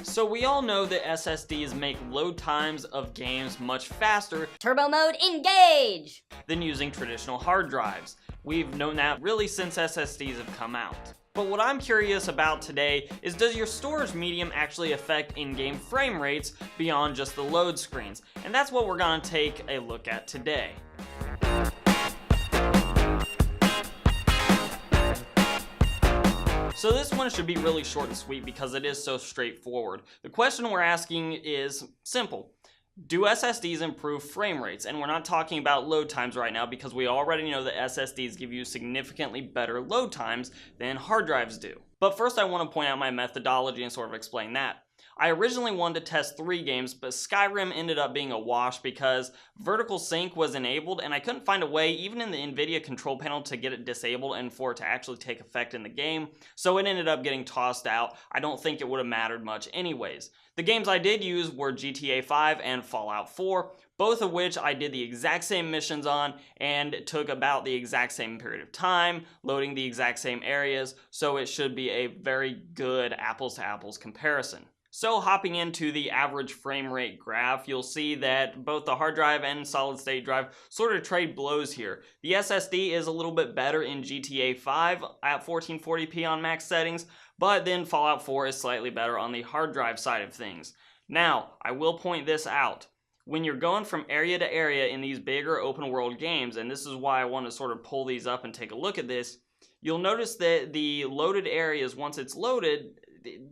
So we all know that SSDs make load times of games much faster Turbo mode engage! than using traditional hard drives. We've known that really since SSDs have come out. But what I'm curious about today is, does your storage medium actually affect in-game frame rates beyond just the load screens? And that's what we're gonna take a look at today. So this one should be really short and sweet because it is so straightforward. The question we're asking is simple. Do SSDs improve frame rates? And we're not talking about load times right now because we already know that SSDs give you significantly better load times than hard drives do. But first I want to point out my methodology and sort of explain that. I originally wanted to test 3 games, but Skyrim ended up being a wash because vertical sync was enabled and I couldn't find a way, even in the NVIDIA control panel, to get it disabled and for it to actually take effect in the game, so it ended up getting tossed out. I don't think it would have mattered much anyways. The games I did use were GTA 5 and Fallout 4, both of which I did the exact same missions on and took about the exact same period of time, loading the exact same areas, so it should be a very good apples to apples comparison. So hopping into the average frame rate graph, you'll see that both the hard drive and solid state drive sort of trade blows here. The SSD is a little bit better in GTA 5 at 1440p on max settings, but then Fallout 4 is slightly better on the hard drive side of things. Now, I will point this out. When you're going from area to area in these bigger open world games, and this is why I want to sort of pull these up and take a look at this, you'll notice that the loaded areas, once it's loaded,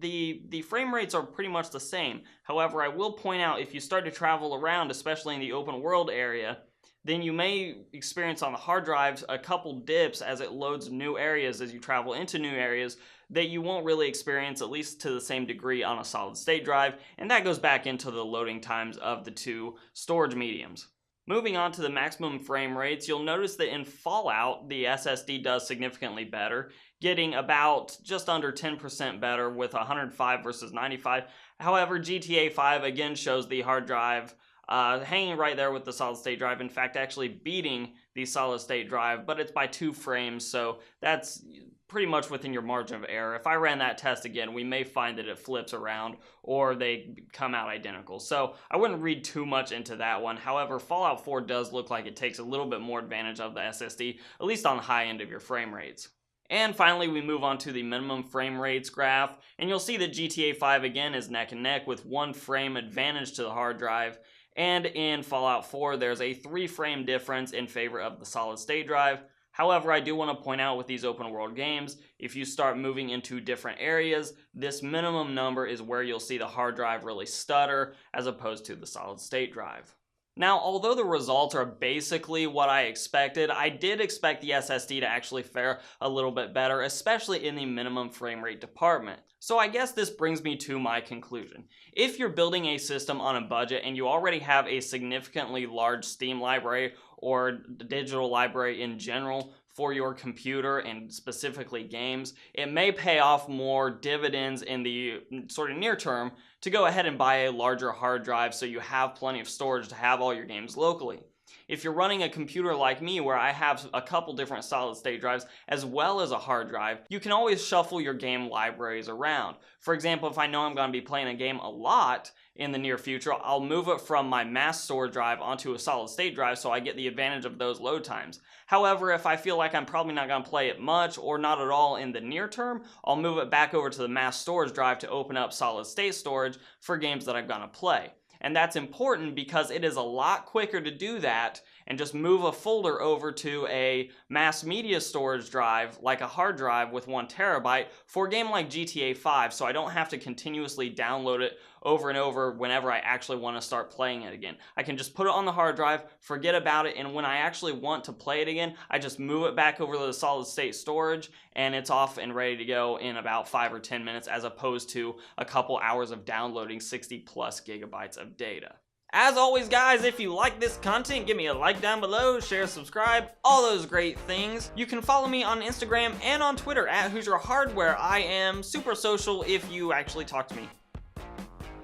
the frame rates are pretty much the same. However, I will point out, if you start to travel around, especially in the open world area, then you may experience on the hard drives a couple dips as it loads new areas as you travel into new areas that you won't really experience, at least to the same degree, on a solid state drive, and that goes back into the loading times of the 2 storage mediums. Moving on to the maximum frame rates, you'll notice that in Fallout, the SSD does significantly better, getting about just under 10% better with 105 versus 95. However, GTA 5 again shows the hard drive hanging right there with the solid state drive, in fact actually beating the solid state drive, but it's by 2 frames, so that's pretty much within your margin of error. If I ran that test again, we may find that it flips around or they come out identical. So I wouldn't read too much into that one. However, Fallout 4 does look like it takes a little bit more advantage of the SSD, at least on the high end of your frame rates. And finally, we move on to the minimum frame rates graph, and you'll see that GTA 5 again is neck and neck with 1 frame advantage to the hard drive. And in Fallout 4, there's a 3 frame difference in favor of the solid state drive. However, I do want to point out with these open world games, if you start moving into different areas, this minimum number is where you'll see the hard drive really stutter as opposed to the solid state drive. Now, although the results are basically what I expected, I did expect the SSD to actually fare a little bit better, especially in the minimum frame rate department. So I guess this brings me to my conclusion. If you're building a system on a budget and you already have a significantly large Steam library or digital library in general for your computer and specifically games, it may pay off more dividends in the sort of near term to go ahead and buy a larger hard drive so you have plenty of storage to have all your games locally. If you're running a computer like me where I have a couple different solid state drives as well as a hard drive, you can always shuffle your game libraries around. For example, if I know I'm going to be playing a game a lot in the near future, I'll move it from my mass storage drive onto a solid state drive so I get the advantage of those load times. However, if I feel like I'm probably not going to play it much or not at all in the near term, I'll move it back over to the mass storage drive to open up solid state storage for games that I'm going to play. And that's important because it is a lot quicker to do that and just move a folder over to a mass media storage drive like a hard drive with 1 terabyte for a game like GTA 5, so I don't have to continuously download it over and over whenever I actually want to start playing it again. I can just put it on the hard drive, forget about it, and when I actually want to play it again, I just move it back over to the solid state storage and it's off and ready to go in about 5 or 10 minutes as opposed to a couple hours of downloading 60 plus gigabytes of data. As always, guys, if you like this content, give me a like down below, share, subscribe, all those great things. You can follow me on Instagram and on Twitter at Hoosier Hardware. I am super social if you actually talk to me.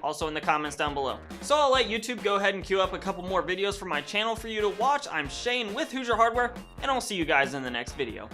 Also in the comments down below. So I'll let YouTube go ahead and queue up a couple more videos for my channel for you to watch. I'm Shane with Hoosier Hardware, and I'll see you guys in the next video.